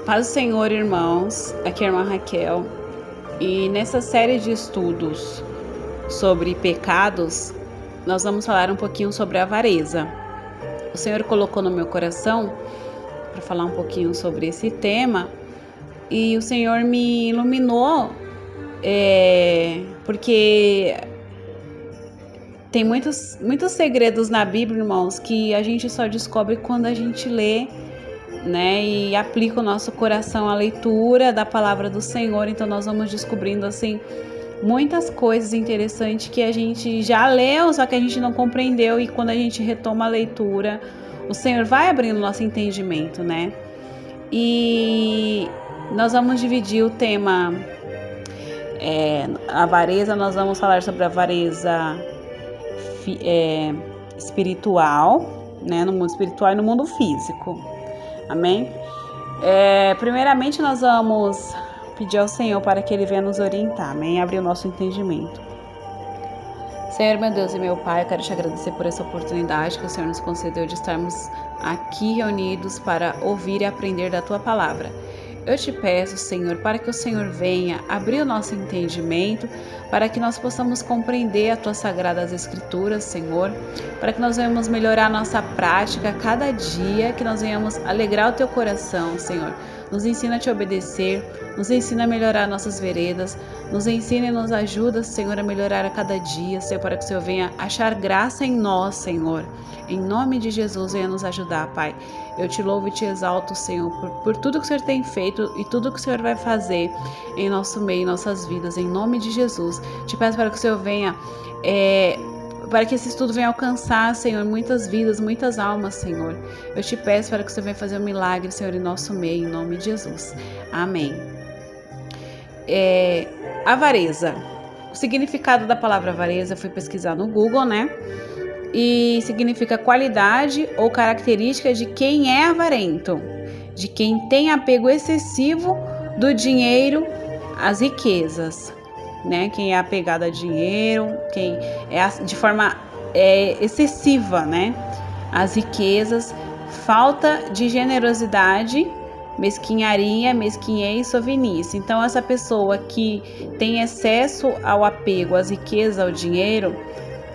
Paz do Senhor, irmãos, aqui é a irmã Raquel, e nessa série de estudos sobre pecados, nós vamos falar um pouquinho sobre a avareza. O Senhor colocou no meu coração para falar um pouquinho sobre esse tema, e o Senhor me iluminou, porque tem muitos segredos na Bíblia, irmãos, que a gente só descobre quando a gente lê, né, e aplica o nosso coração à leitura da palavra do Senhor. Então nós vamos descobrindo assim muitas coisas interessantes que a gente já leu, só que a gente não compreendeu, e quando a gente retoma a leitura, o Senhor vai abrindo nosso entendimento, né? E nós vamos dividir o tema avareza. Nós vamos falar sobre a avareza espiritual, né, no mundo espiritual e no mundo físico. Amém? Primeiramente nós vamos pedir ao Senhor para que Ele venha nos orientar, amém? Abrir o nosso entendimento. Senhor, meu Deus e meu Pai, eu quero te agradecer por essa oportunidade que o Senhor nos concedeu de estarmos aqui reunidos para ouvir e aprender da Tua Palavra. Eu te peço, Senhor, para que o Senhor venha abrir o nosso entendimento, para que nós possamos compreender as Tuas Sagradas Escrituras, Senhor, para que nós venhamos melhorar a nossa prática a cada dia, que nós venhamos alegrar o Teu coração, Senhor. Nos ensina a Te obedecer, nos ensina a melhorar nossas veredas, nos ensina e nos ajuda, Senhor, a melhorar a cada dia, Senhor, para que o Senhor venha achar graça em nós, Senhor. Em nome de Jesus, venha nos ajudar, Pai. Eu te louvo e te exalto, Senhor, por tudo que o Senhor tem feito e tudo que o Senhor vai fazer em nosso meio, em nossas vidas. Em nome de Jesus, te peço para que o Senhor venha, para que esse estudo venha alcançar, Senhor, muitas vidas, muitas almas, Senhor. Eu te peço para que o Senhor venha fazer um milagre, Senhor, em nosso meio, em nome de Jesus. Amém. Avareza. O significado da palavra avareza, eu fui pesquisar no Google, né? E significa qualidade ou característica de quem é avarento, de quem tem apego excessivo do dinheiro às riquezas, né? Quem é apegado a dinheiro, quem é de forma excessiva, né? As riquezas, falta de generosidade, mesquinharia, mesquinhez, sovinice. Então, essa pessoa que tem excesso ao apego às riquezas, ao dinheiro,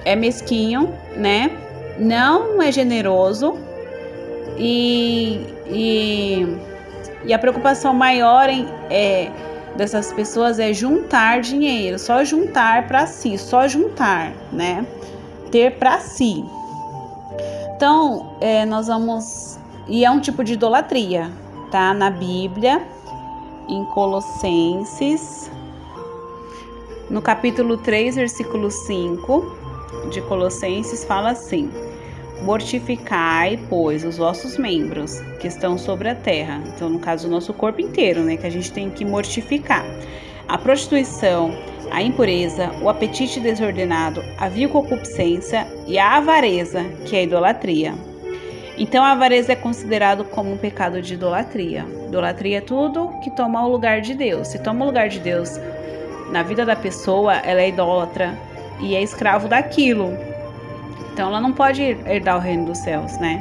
é mesquinho, né? Não é generoso e a preocupação maior dessas pessoas é juntar dinheiro, só juntar para si, só juntar, né? Ter para si. Então, nós vamos... E é um tipo de idolatria, tá? Na Bíblia, em Colossenses, no capítulo 3, versículo 5 de Colossenses, fala assim: mortificai, pois, os vossos membros que estão sobre a terra. Então, no caso, o nosso corpo inteiro, né? Que a gente tem que mortificar. A prostituição, a impureza, o apetite desordenado, a vil concupiscência e a avareza, que é a idolatria. Então, a avareza é considerado como um pecado de idolatria. Idolatria é tudo que toma o lugar de Deus. Se toma o lugar de Deus na vida da pessoa, ela é idólatra e é escravo daquilo. Então ela não pode herdar o reino dos céus, né?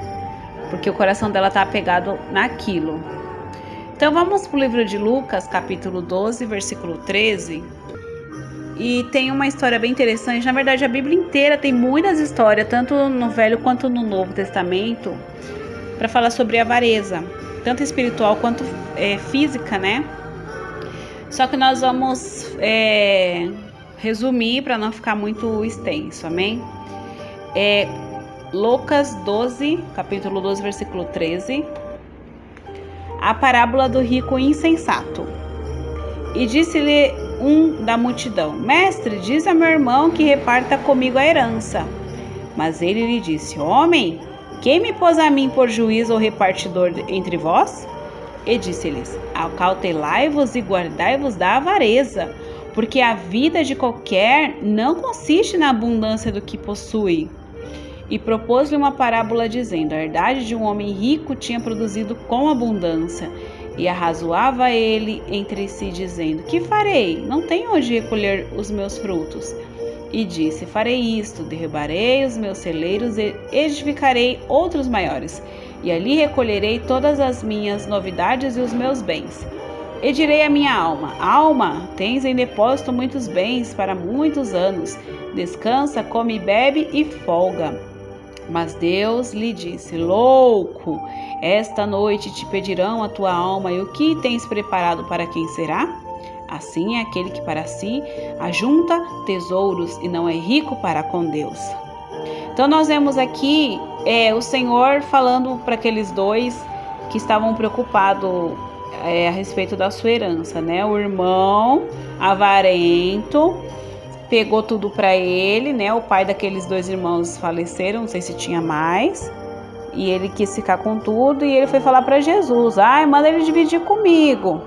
Porque o coração dela está apegado naquilo. Então vamos para o livro de Lucas, capítulo 12, versículo 13. E tem uma história bem interessante. Na verdade, a Bíblia inteira tem muitas histórias, tanto no Velho quanto no Novo Testamento, para falar sobre a avareza, tanto espiritual quanto física, né? Só que nós vamos resumir para não ficar muito extenso, amém? Lucas 12, capítulo 12, versículo 13. A parábola do rico insensato. E disse-lhe um da multidão: mestre, diz a meu irmão que reparta comigo a herança. Mas ele lhe disse: homem, quem me pôs a mim por juiz ou repartidor entre vós? E disse-lhes: acautelai-vos e guardai-vos da avareza, porque a vida de qualquer não consiste na abundância do que possui. E propôs-lhe uma parábola dizendo: a herdade de um homem rico tinha produzido com abundância. E arrazoava ele entre si, dizendo: que farei? Não tenho onde recolher os meus frutos. E disse: farei isto, derribarei os meus celeiros e edificarei outros maiores. e ali recolherei todas as minhas novidades e os meus bens. E direi à minha alma: alma, tens em depósito muitos bens para muitos anos. Descansa, come e bebe e folga. Mas Deus lhe disse: louco, esta noite te pedirão a tua alma, e o que tens preparado para quem será? Assim é aquele que para si ajunta tesouros e não é rico para com Deus. Então nós vemos aqui o Senhor falando para aqueles dois que estavam preocupados a respeito da sua herança, né? O irmão avarento pegou tudo para ele, né? O pai daqueles dois irmãos faleceram, não sei se tinha mais, e ele quis ficar com tudo e ele foi falar para Jesus: ai, manda ele dividir comigo.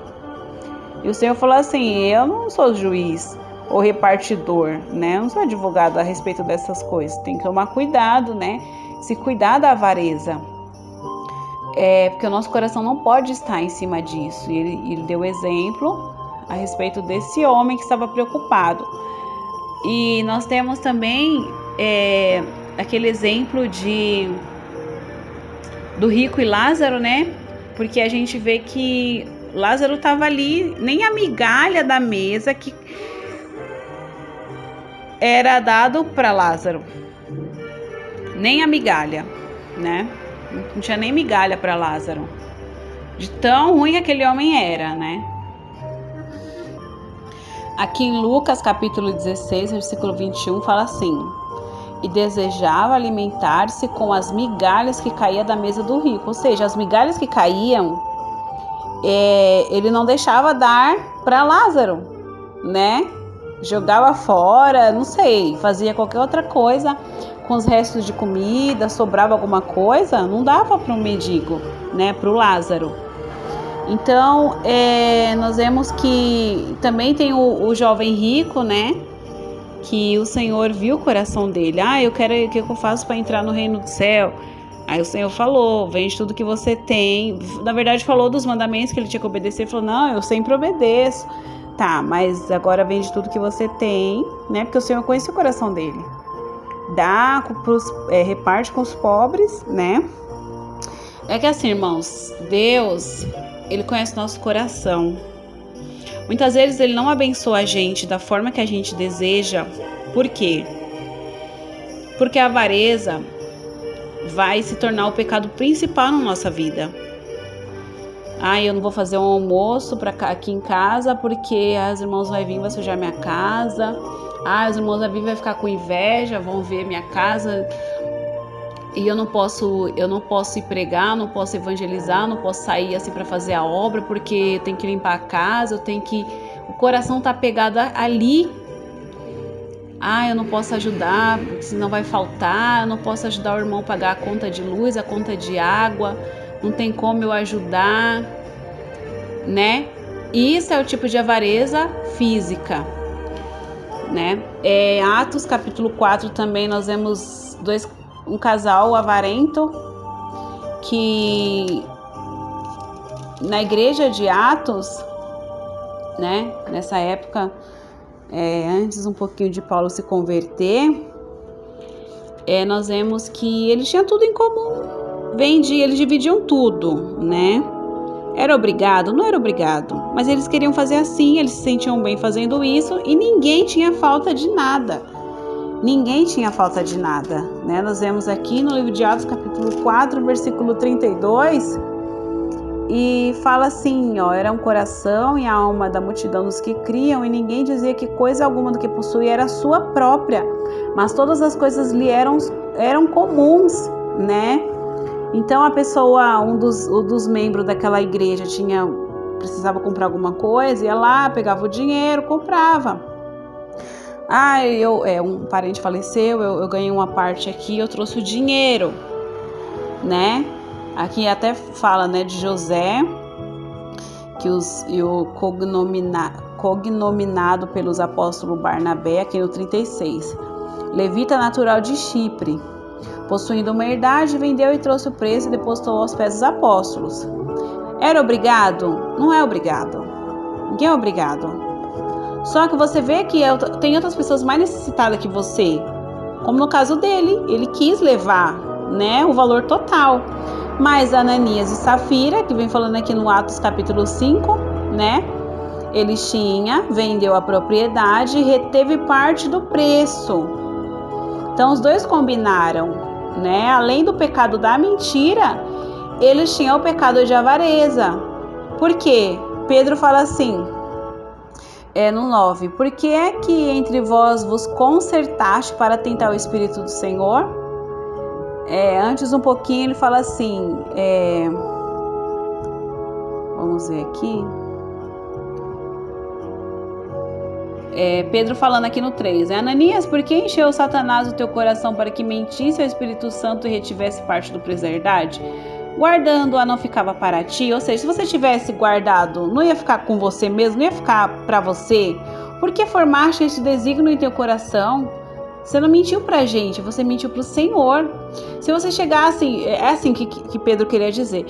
E o Senhor falou assim: eu não sou juiz ou repartidor, né? Eu não sou advogado a respeito dessas coisas. Tem que tomar cuidado, né? Se cuidar da avareza. Porque o nosso coração não pode estar em cima disso. E ele deu exemplo a respeito desse homem que estava preocupado. E nós temos também aquele exemplo do rico e Lázaro, né? Porque a gente vê que Lázaro estava ali, nem a migalha da mesa que era dado para Lázaro. Nem a migalha, né? Não tinha nem migalha para Lázaro. De tão ruim aquele homem era, né? Aqui em Lucas capítulo 16, versículo 21, fala assim: e desejava alimentar-se com as migalhas que caíam da mesa do rico. Ou seja, as migalhas que caíam, ele não deixava dar para Lázaro, né? Jogava fora, não sei, fazia qualquer outra coisa com os restos de comida, sobrava alguma coisa, não dava para um mendigo, né? Para o Lázaro. Então, nós vemos que também tem o jovem rico, né? Que o Senhor viu o coração dele. Eu quero, o que eu faço para entrar no reino do céu? Aí o Senhor falou: vende tudo que você tem. Na verdade, falou dos mandamentos que ele tinha que obedecer. Ele falou: não, eu sempre obedeço. Tá, mas agora vende tudo que você tem, né? Porque o Senhor conhece o coração dele. Reparte com os pobres, né? É que assim, irmãos, Deus, Ele conhece o nosso coração. Muitas vezes Ele não abençoa a gente da forma que a gente deseja. Por quê? Porque a avareza vai se tornar o pecado principal na nossa vida. Eu não vou fazer um almoço aqui em casa porque as irmãs vão vir, vai sujar minha casa. Os irmãos vão vir, vai ficar com inveja, vão ver minha casa. E eu não posso ir pregar, não posso evangelizar, não posso sair assim para fazer a obra porque eu tenho que limpar a casa, o coração tá pegado ali. Eu não posso ajudar, senão vai faltar. Eu não posso ajudar o irmão a pagar a conta de luz, a conta de água. Não tem como eu ajudar, né? Isso é o tipo de avareza física, né? Atos capítulo 4 também nós vemos um casal avarento que na igreja de Atos, né? Nessa época, antes um pouquinho de Paulo se converter, nós vemos que eles tinham tudo em comum. Eles dividiam tudo, né? Era obrigado? Não era obrigado, mas eles queriam fazer assim, eles se sentiam bem fazendo isso e ninguém tinha falta de nada. Ninguém tinha falta de nada, né? Nós vemos aqui no livro de Atos, capítulo 4, versículo 32, e fala assim, era um coração e a alma da multidão dos que criam, e ninguém dizia que coisa alguma do que possuía era sua própria, mas todas as coisas lhe eram comuns, né? Então a pessoa, um dos membros daquela igreja precisava comprar alguma coisa, ia lá, pegava o dinheiro, comprava. Um parente faleceu, eu ganhei uma parte aqui, eu trouxe o dinheiro, né? Aqui até fala, né, de José, o cognominado pelos apóstolos Barnabé, aqui no 36. Levita natural de Chipre, possuindo uma herdade, vendeu e trouxe o preço e depositou aos pés dos apóstolos. Era obrigado? Não é obrigado. Ninguém é obrigado. Só que você vê que tem outras pessoas mais necessitadas que você. Como no caso dele, ele quis levar, né, o valor total. Mas Ananias e Safira, que vem falando aqui no Atos capítulo 5, né? Eles vendeu a propriedade e reteve parte do preço. Então os dois combinaram, né? Além do pecado da mentira, eles tinham o pecado de avareza. Por quê? Pedro fala assim, no 9, por que é que entre vós vos concertaste para tentar o Espírito do Senhor? Antes um pouquinho ele fala assim, vamos ver aqui, Pedro falando aqui no 3, Ananias, por que encheu Satanás o teu coração para que mentisse ao Espírito Santo e retivesse parte do preço da herdade? Guardando-a não ficava para ti, ou seja, se você tivesse guardado, não ia ficar com você mesmo, não ia ficar para você, porque formaste esse desígnio em teu coração. Você não mentiu pra gente, você mentiu pro Senhor. Se você chegasse, é assim que Pedro queria dizer,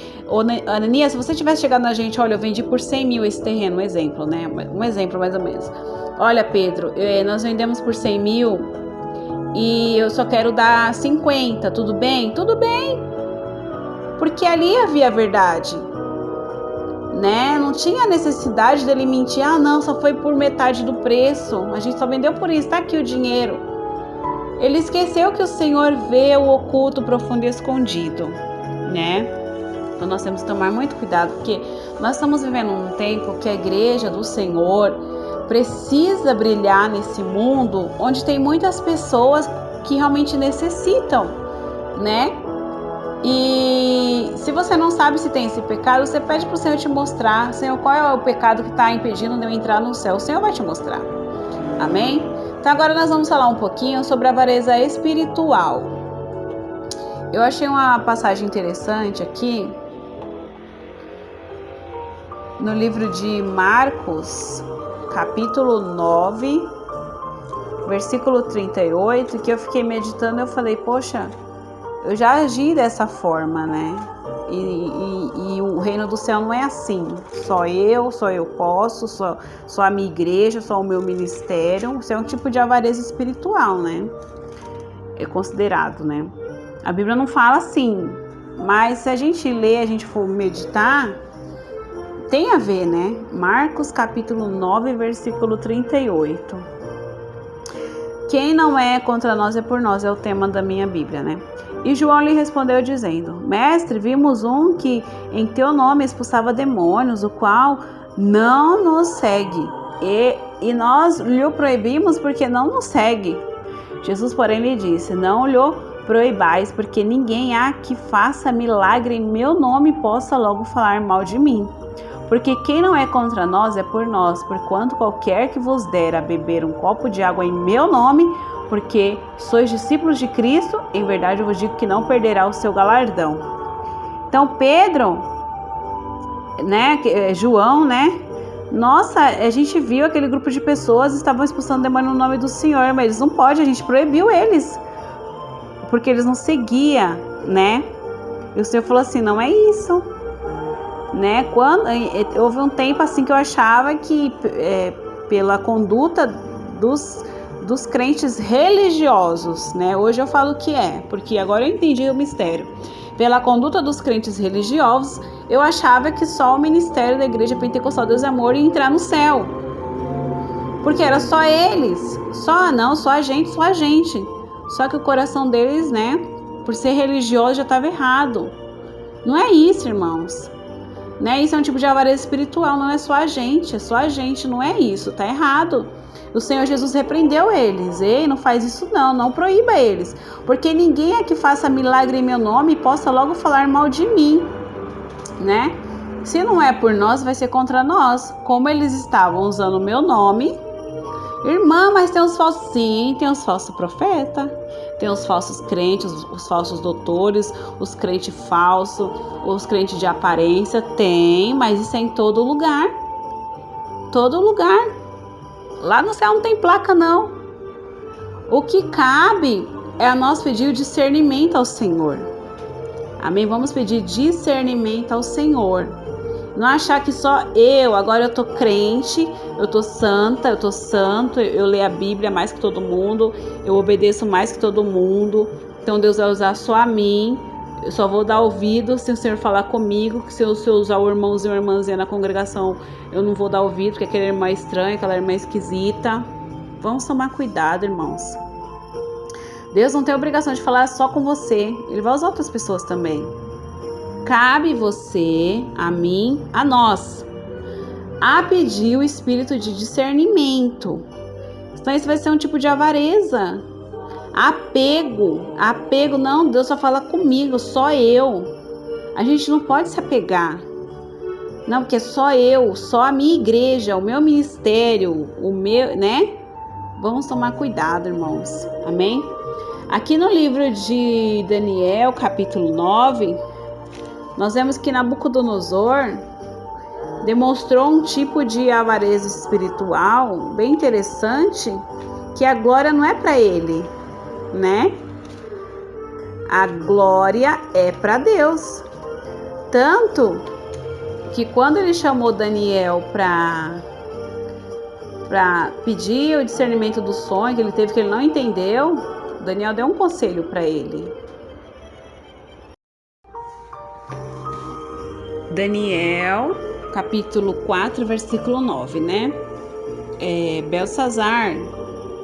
Ananias, se você tivesse chegado na gente, olha, eu vendi por 100 mil esse terreno, um exemplo, né? Um exemplo mais ou menos. Olha, Pedro, nós vendemos por 100 mil e eu só quero dar 50, tudo bem? Tudo bem, porque ali havia a verdade, né? Não tinha necessidade dele mentir, não, só foi por metade do preço, a gente só vendeu por isso, tá aqui o dinheiro. Ele esqueceu que o Senhor vê o oculto, profundo e escondido, né? Então nós temos que tomar muito cuidado, porque nós estamos vivendo um tempo que a igreja do Senhor precisa brilhar nesse mundo onde tem muitas pessoas que realmente necessitam, né? E se você não sabe se tem esse pecado, você pede para o Senhor te mostrar. Senhor, qual é o pecado que está impedindo de eu entrar no céu? O Senhor vai te mostrar. Amém? Então agora nós vamos falar um pouquinho sobre a avareza espiritual. Eu achei uma passagem interessante aqui no livro de Marcos, capítulo 9, versículo 38, que eu fiquei meditando, eu falei, poxa, eu já agi dessa forma, né? E o reino do céu não é assim, só eu posso, só a minha igreja, só o meu ministério. Isso é um tipo de avareza espiritual, né? É considerado, né? A Bíblia não fala assim, mas se a gente ler, a gente for meditar, tem a ver, né? Marcos capítulo 9, versículo 38. Quem não é contra nós é por nós, é o tema da minha Bíblia, né? E João lhe respondeu dizendo, Mestre, vimos um que em teu nome expulsava demônios, o qual não nos segue, e nós lhe proibimos porque não nos segue. Jesus, porém, lhe disse, não lhe proibais, porque ninguém há que faça milagre em meu nome e possa logo falar mal de mim. Porque quem não é contra nós é por nós, porquanto qualquer que vos der a beber um copo de água em meu nome, porque sois discípulos de Cristo, em verdade eu vos digo que não perderá o seu galardão. Então Pedro, né, João, né, nossa, a gente viu aquele grupo de pessoas estavam expulsando demônio no nome do Senhor, mas eles não podem, a gente proibiu eles, porque eles não seguiam, né, e o Senhor falou assim, não é isso, né, houve um tempo assim que eu achava que pela conduta dos crentes religiosos, né? Hoje eu falo que porque agora eu entendi o mistério. Pela conduta dos crentes religiosos, eu achava que só o ministério da Igreja Pentecostal Deus e Amor ia entrar no céu. Porque era só eles, só a gente. Só que o coração deles, né, por ser religioso já estava errado. Não é isso, irmãos. Né? Isso é um tipo de avareza espiritual, não é só a gente, não é isso, tá errado. O Senhor Jesus repreendeu eles, ei, não faz isso não proíba eles, porque ninguém é que faça milagre em meu nome e possa logo falar mal de mim, né? Se não é por nós, vai ser contra nós, como eles estavam usando o meu nome. Irmã, mas tem os falsos, sim, tem os falsos profetas, tem os falsos crentes, os falsos doutores, os crentes falsos, os crentes de aparência, tem, mas isso é em todo lugar, lá no céu não tem placa não. O que cabe é a nós pedir o discernimento ao Senhor, amém? Vamos pedir discernimento ao Senhor. Não achar que só agora eu tô crente, eu tô santa, eu tô santo, eu leio a Bíblia mais que todo mundo, eu obedeço mais que todo mundo, então Deus vai usar só a mim. Eu só vou dar ouvido se o Senhor falar comigo, que se eu usar o irmãozinho ou irmãzinha na congregação, eu não vou dar ouvido, porque aquela irmã é estranha, aquela irmã é esquisita. Vamos tomar cuidado, irmãos. Deus não tem obrigação de falar só com você, Ele vai usar outras pessoas também. Cabe você, a mim, a nós, a pedir o espírito de discernimento. Então isso vai ser um tipo de avareza. Apego, não, Deus só fala comigo, só eu. A gente não pode se apegar. Não, porque é só eu, só a minha igreja, o meu ministério, o meu, né? Vamos tomar cuidado, irmãos. Amém? Aqui no livro de Daniel, capítulo 9, nós vemos que Nabucodonosor demonstrou um tipo de avareza espiritual bem interessante, que a glória não é para ele, né? A glória é para Deus. Tanto que quando ele chamou Daniel para pedir o discernimento do sonho que ele teve, que ele não entendeu, Daniel deu um conselho para ele. Daniel, capítulo 4, versículo 9, né? Belsazar,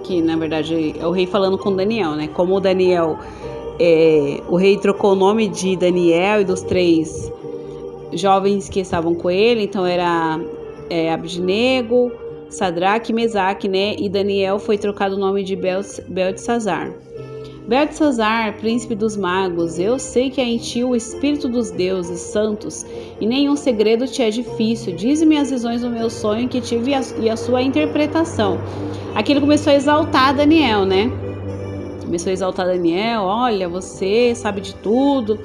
que na verdade é o rei falando com Daniel, né? Como o Daniel, o rei trocou o nome de Daniel e dos 3 jovens que estavam com ele, então era Abednego, Sadraque e Mesaque, né? E Daniel foi trocado o nome de Beltesazar. Beltesazar, príncipe dos magos, eu sei que há em ti o espírito dos deuses santos, e nenhum segredo te é difícil. Dize-me as visões do meu sonho que tive e a sua interpretação. Aqui ele começou a exaltar Daniel, né? Começou a exaltar Daniel, olha, você sabe de tudo.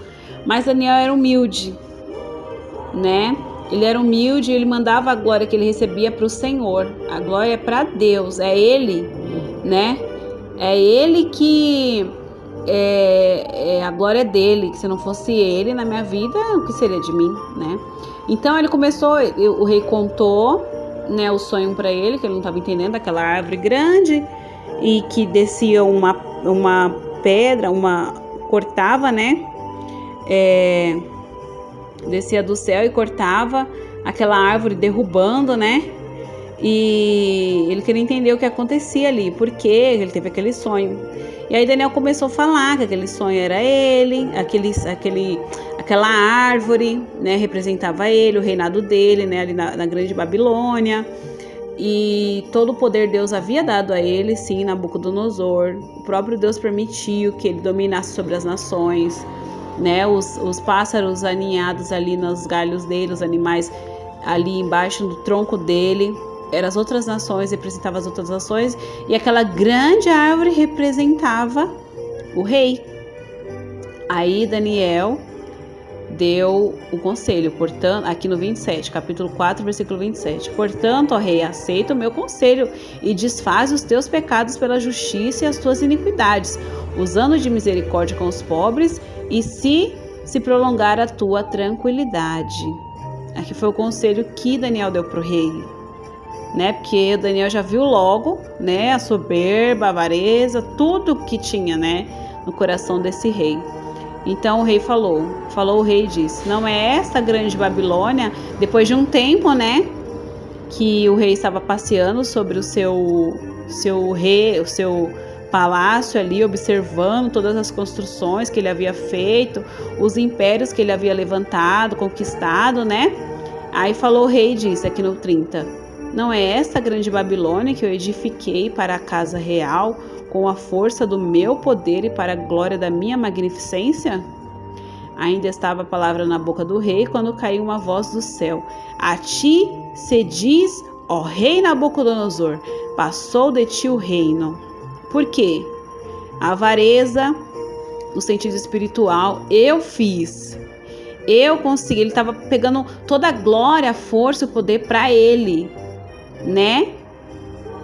Mas Daniel era humilde, né? Ele era humilde, ele mandava a glória que ele recebia para o Senhor. A glória é para Deus, é Ele, né? É Ele que a glória é dele, que se não fosse Ele na minha vida, o que seria de mim, né? Então ele começou, o rei contou, né, o sonho para ele, que ele não estava entendendo, aquela árvore grande e que descia uma pedra, cortava, né? Descia do céu e cortava aquela árvore, derrubando, né? E ele queria entender o que acontecia ali, por que ele teve aquele sonho. E aí Daniel começou a falar que aquele sonho era ele, aquela árvore, né, representava ele, o reinado dele, né, ali na grande Babilônia. E todo o poder Deus havia dado a ele, sim, Nabucodonosor. O próprio Deus permitiu que ele dominasse sobre as nações, né, os pássaros aninhados ali nos galhos dele, os animais ali embaixo do tronco dele, eram as outras nações, representava as outras nações, e aquela grande árvore representava o rei. Aí Daniel deu o conselho, portanto, aqui no 27, capítulo 4, versículo 27. Portanto, ó rei, aceita o meu conselho e desfaz os teus pecados pela justiça e as tuas iniquidades, usando de misericórdia com os pobres, e se prolongar a tua tranquilidade. Aqui foi o conselho que Daniel deu para o rei, né? Porque Daniel já viu logo, né, a soberba, a avareza, tudo que tinha, né, no coração desse rei. Então o rei falou o rei e disse: não é esta grande Babilônia? Depois de um tempo, né, que o rei estava passeando sobre o seu palácio ali, observando todas as construções que ele havia feito, os impérios que ele havia levantado, conquistado, né? Aí falou o rei e disse aqui no 30: não é esta grande Babilônia que eu edifiquei para a casa real, com a força do meu poder e para a glória da minha magnificência? Ainda estava a palavra na boca do rei, quando caiu uma voz do céu: a ti se diz, ó rei Nabucodonosor, passou de ti o reino. Por quê? A avareza, no sentido espiritual, eu fiz. Eu consegui. Ele estava pegando toda a glória, a força e o poder para ele, né?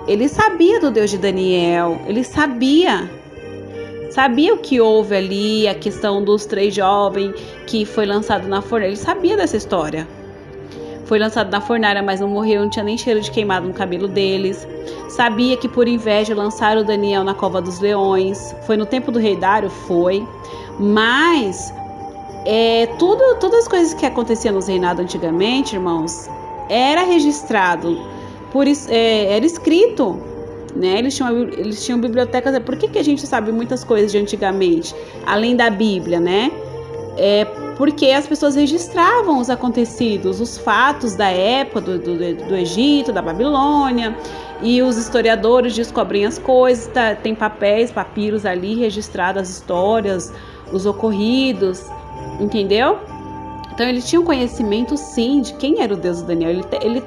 Ele sabia do Deus de Daniel, ele sabia o que houve ali, a questão dos 3 jovens que foi lançado na fornalha, ele sabia dessa história. Foi lançado na fornalha, mas não morreu, não tinha nem cheiro de queimado no cabelo deles. Sabia que por inveja lançaram Daniel na cova dos leões. Foi no tempo do rei Dário? Foi. Mas Todas as coisas que aconteciam nos reinados antigamente, irmãos, era registrado, era escrito, né? Eles tinham bibliotecas. Por que a gente sabe muitas coisas de antigamente, além da Bíblia, né? Porque as pessoas registravam os acontecidos, os fatos da época do Egito, da Babilônia, e os historiadores descobrem as coisas, tem papéis, papiros ali registrados, as histórias, os ocorridos, entendeu? Então ele tinha um conhecimento sim de quem era o Deus de Daniel.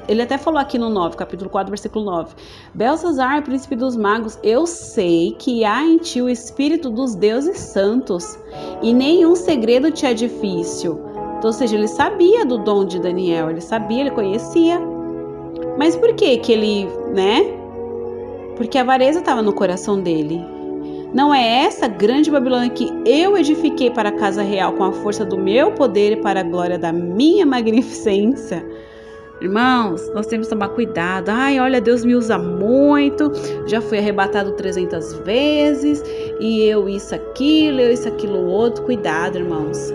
Ele até falou aqui no 9, capítulo 4, versículo 9: Belsazar, príncipe dos magos, eu sei que há em ti o espírito dos deuses santos, e nenhum segredo te é difícil. Então, ou seja, ele sabia do dom de Daniel, ele conhecia. Mas por que ele, né? Porque a avareza estava no coração dele. Não é essa grande Babilônia que eu edifiquei para a casa real com a força do meu poder e para a glória da minha magnificência? Irmãos, nós temos que tomar cuidado. Ai, olha, Deus me usa muito, já fui arrebatado 300 vezes, e eu isso, aquilo, outro. Cuidado, irmãos.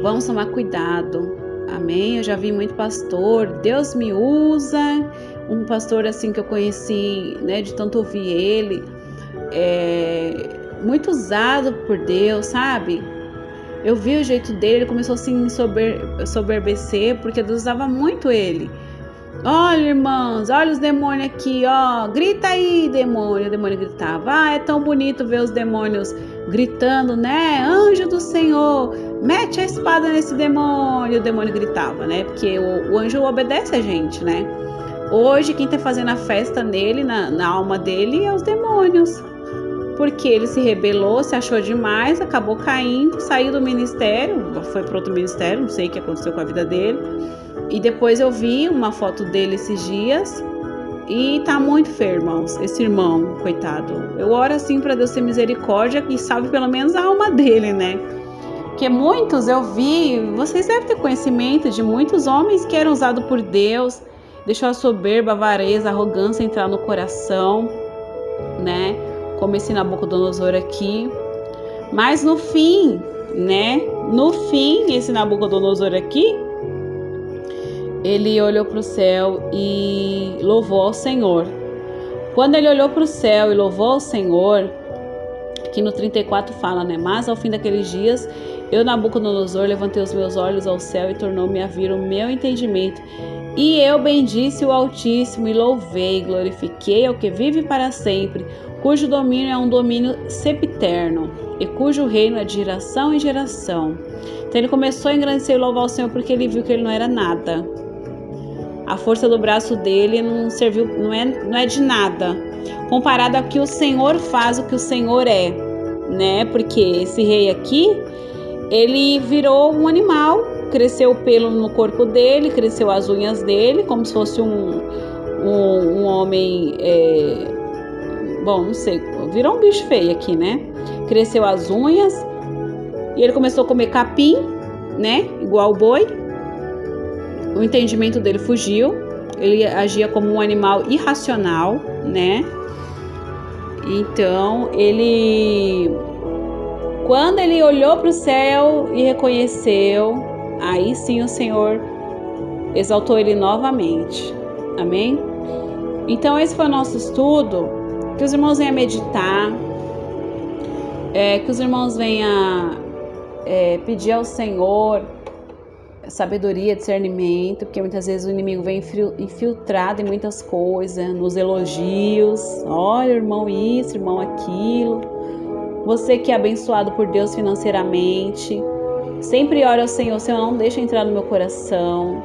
Vamos tomar cuidado. Amém? Eu já vi muito pastor, Deus me usa. Um pastor assim que eu conheci, né, de tanto ouvir ele, muito usado por Deus, sabe? Eu vi o jeito dele, ele começou assim a soberbecer, porque Deus usava muito ele. Olha, irmãos, olha os demônios aqui, ó, grita aí, demônio. O demônio gritava. É tão bonito ver os demônios gritando, né? Anjo do Senhor, mete a espada nesse demônio. O demônio gritava, né? Porque o anjo obedece a gente, né? Hoje quem tá fazendo a festa nele, na alma dele, é os demônios. Porque ele se rebelou, se achou demais, acabou caindo, saiu do ministério, foi para outro ministério, não sei o que aconteceu com a vida dele. E depois eu vi uma foto dele esses dias e tá muito feio, irmãos, esse irmão, coitado. Eu oro assim para Deus ter misericórdia e salve pelo menos a alma dele, né? Porque muitos eu vi, vocês devem ter conhecimento de muitos homens que eram usados por Deus, deixou a soberba, a avareza, a arrogância entrar no coração, né? Como esse Nabucodonosor aqui. Mas no fim, né? No fim, esse Nabucodonosor aqui, ele olhou para o céu e louvou ao Senhor. Quando ele olhou para o céu e louvou ao Senhor, que no 34 fala, né? Mas ao fim daqueles dias, eu, Nabucodonosor, levantei os meus olhos ao céu e tornou-me a vir o meu entendimento. E eu bendisse o Altíssimo e louvei, glorifiquei ao que vive para sempre, cujo domínio é um domínio sempiterno e cujo reino é de geração em geração. Então ele começou a engrandecer e louvar o Senhor porque ele viu que ele não era nada. A força do braço dele não serviu, não é de nada, comparado ao que o Senhor faz, o que o Senhor é, né? Porque esse rei aqui, ele virou um animal, cresceu o pelo no corpo dele, cresceu as unhas dele, como se fosse um homem, bom, não sei, virou um bicho feio aqui, né? Cresceu as unhas e ele começou a comer capim, né? Igual o boi. O entendimento dele fugiu, ele agia como um animal irracional, né? Então, quando ele olhou para o céu e reconheceu, aí sim o Senhor exaltou ele novamente. Amém? Então, esse foi o nosso estudo. Que os irmãos venham meditar, que os irmãos venham pedir ao Senhor sabedoria, discernimento, porque muitas vezes o inimigo vem infiltrado em muitas coisas, nos elogios. Olha, irmão, isso, irmão, aquilo. Você que é abençoado por Deus financeiramente, sempre ore ao Senhor: Senhor, não deixa entrar no meu coração,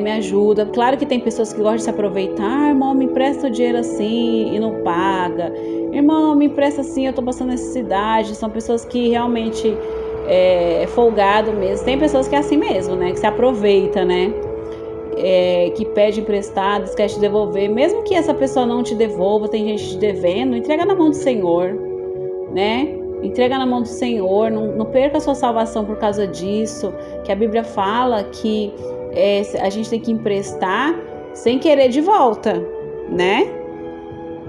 me ajuda. Claro que tem pessoas que gostam de se aproveitar. Irmão, me empresta o dinheiro assim e não paga. Irmão, me empresta assim, eu tô passando necessidade. São pessoas que realmente folgado mesmo. Tem pessoas que é assim mesmo, né? Que se aproveita, né? Que pede emprestado, esquece de devolver. Mesmo que essa pessoa não te devolva, tem gente te devendo, entrega na mão do Senhor, né? Entrega na mão do Senhor, não perca a sua salvação por causa disso, que a Bíblia fala que a gente tem que emprestar sem querer de volta, né?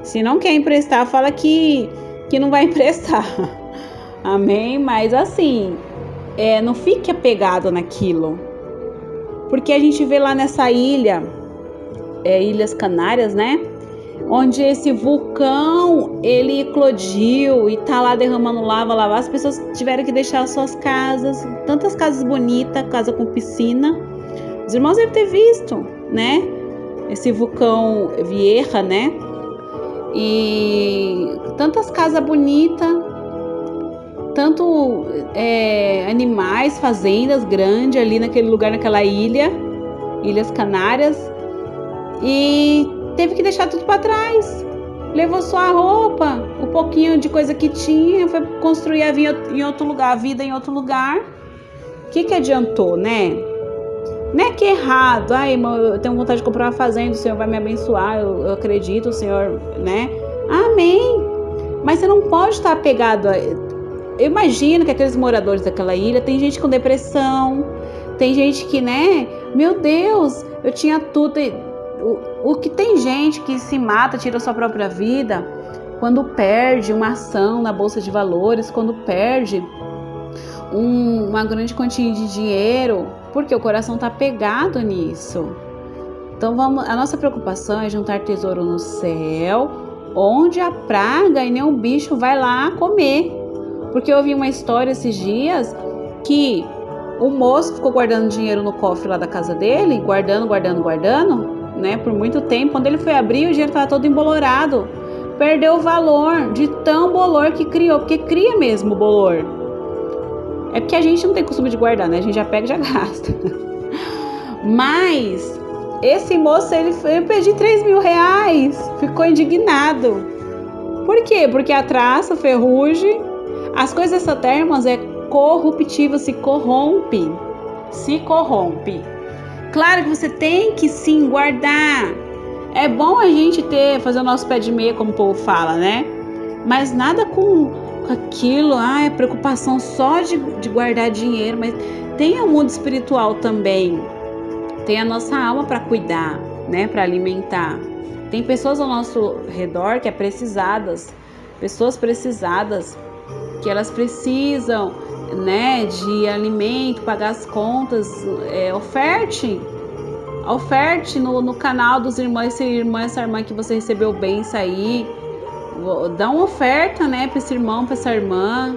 Se não quer emprestar, fala que não vai emprestar. Amém? Mas assim, não fique apegado naquilo. Porque a gente vê lá nessa ilha, Ilhas Canárias, né? Onde esse vulcão, ele eclodiu e tá lá derramando lava. As pessoas tiveram que deixar suas casas, tantas casas bonitas, casa com piscina. Os irmãos devem ter visto, né? Esse vulcão Vieja, né? E tantas casas bonitas, tanto animais, fazendas grandes ali naquele lugar, naquela ilha, Ilhas Canárias, e teve que deixar tudo para trás. Levou só a roupa, o pouquinho de coisa que tinha, foi construir a vida em outro lugar. O que adiantou, né? Não é que é errado. Ai, irmão, eu tenho vontade de comprar uma fazenda, o Senhor vai me abençoar, eu acredito, o Senhor, né? Amém. Mas você não pode estar apegado a... Eu imagino que aqueles moradores daquela ilha, tem gente com depressão, tem gente que, né? Meu Deus, eu tinha tudo. O que tem gente que se mata, tira a sua própria vida, quando perde uma ação na Bolsa de Valores, quando perde uma grande quantia de dinheiro, porque o coração está pegado nisso. Então a nossa preocupação é juntar tesouro no céu, onde a praga e nenhum bicho vai lá comer. Porque eu ouvi uma história esses dias que o moço ficou guardando dinheiro no cofre lá da casa dele, guardando, né, por muito tempo. Quando ele foi abrir, o dinheiro estava todo embolorado. Perdeu o valor de tão bolor que criou, porque cria mesmo o bolor. É porque a gente não tem costume de guardar, né? A gente já pega e já gasta. Mas esse moço, ele perdi 3 mil reais. Ficou indignado. Por quê? Porque a traça, ferrugem, as coisas dessa terra, irmãos, é corruptível, se corrompe. Claro que você tem que sim guardar. É bom a gente fazer o nosso pé de meia, como o povo fala, né? Mas nada com aquilo, é preocupação só de guardar dinheiro, mas tem o mundo espiritual também. Tem a nossa alma para cuidar, né? Para alimentar. Tem pessoas ao nosso redor que é pessoas precisadas, que elas precisam, né, de alimento, pagar as contas. Oferte no canal dos irmãos, essa irmã que você recebeu bênção aí, dá uma oferta, né, para esse irmão, para essa irmã.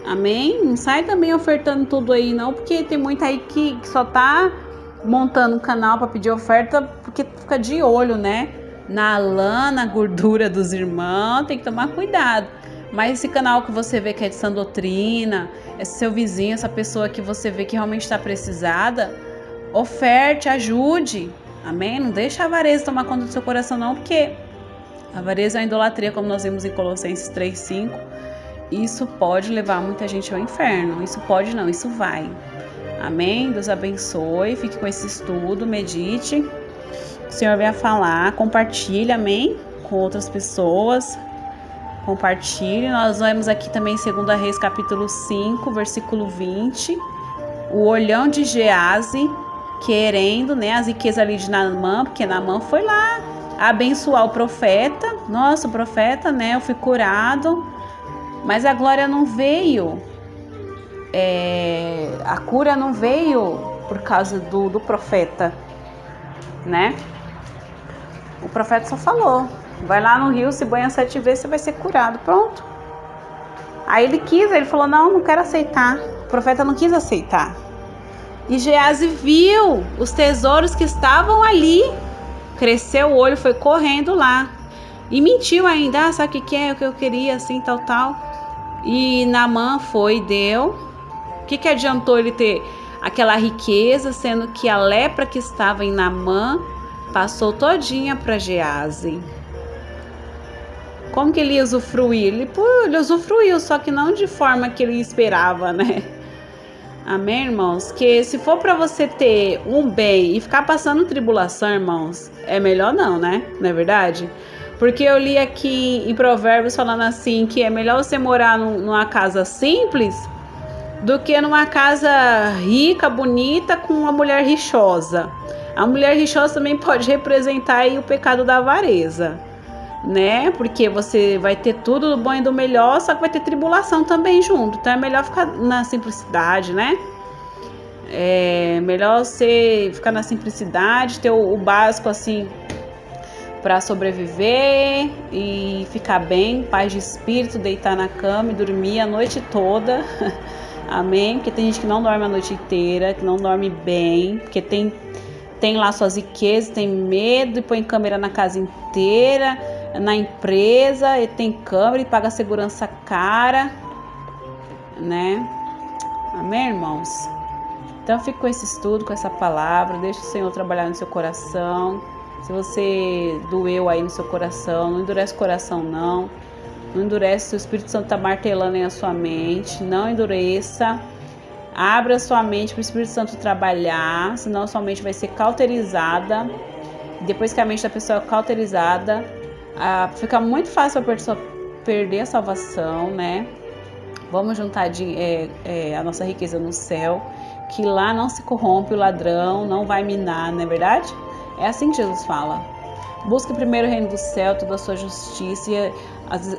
Amém? Não sai também ofertando tudo aí não, porque tem muita aí que só tá montando um canal para pedir oferta porque fica de olho, né, na lã, na gordura dos irmãos. Tem que tomar cuidado. Mas esse canal que você vê que é de sã doutrina, esse seu vizinho, essa pessoa que você vê que realmente está precisada, oferte, ajude. Amém? Não deixa a avareza tomar conta do seu coração não, porque a avareza é a idolatria, como nós vimos em Colossenses 3:5. Isso pode levar muita gente ao inferno. Isso pode não, isso vai. Amém? Deus abençoe. Fique com esse estudo, medite. O Senhor venha falar, compartilhe, amém? Com outras pessoas. Compartilhe. Nós vemos aqui também em 2 Reis, capítulo 5, versículo 20. O olhão de Geazi, querendo, né, as riquezas ali de Naamã, porque Naamã foi lá abençoar o profeta. Nossa, o profeta, né, eu fui curado. Mas a glória não veio. A cura não veio por causa do profeta, né? O profeta só falou: vai lá no rio, se banha 7 vezes, você vai ser curado. Pronto. Aí ele falou: não quero aceitar. O profeta não quis aceitar. E Geazi viu os tesouros que estavam ali. Cresceu o olho, foi correndo lá. E mentiu ainda: sabe o que é? O que eu queria, assim, tal. E Naamã foi e deu. O que adiantou ele ter aquela riqueza, sendo que a lepra que estava em Naamã passou todinha para Geazi? Como que ele ia usufruir? Ele usufruiu, só que não de forma que ele esperava, né? Amém, irmãos? Que se for para você ter um bem e ficar passando tribulação, irmãos, é melhor não, né? Não é verdade? Porque eu li aqui em Provérbios falando assim, que é melhor você morar numa casa simples do que numa casa rica, bonita, com uma mulher rixosa. A mulher rixosa também pode representar aí o pecado da avareza. né? Porque você vai ter tudo do bom e do melhor, só que vai ter tribulação também junto. Então é melhor ficar na simplicidade, né? É melhor você ficar na simplicidade, ter o básico assim para sobreviver e ficar bem, paz de espírito, deitar na cama e dormir a noite toda. Amém? Porque tem gente que não dorme a noite inteira, que não dorme bem, porque tem lá suas riquezas, tem medo e põe câmera na casa inteira, na empresa, e tem câmera e paga segurança cara, né? Amém, irmãos? Então, fique com esse estudo, com essa palavra. Deixe o Senhor trabalhar no seu coração. Se você doeu aí no seu coração, não endurece o coração, não. Não endurece, o Espírito Santo está martelando aí a sua mente. Não endureça. Abra sua mente para o Espírito Santo trabalhar, senão sua mente vai ser cauterizada. Depois que a mente da pessoa é cauterizada, fica muito fácil a pessoa perder a salvação, né? Vamos juntar a nossa riqueza no céu, que lá não se corrompe, o ladrão não vai minar, não é verdade? É assim que Jesus fala. Busque primeiro o reino do céu, toda a sua justiça, e as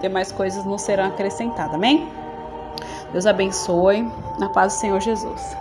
demais coisas não serão acrescentadas, amém? Deus abençoe, na paz do Senhor Jesus.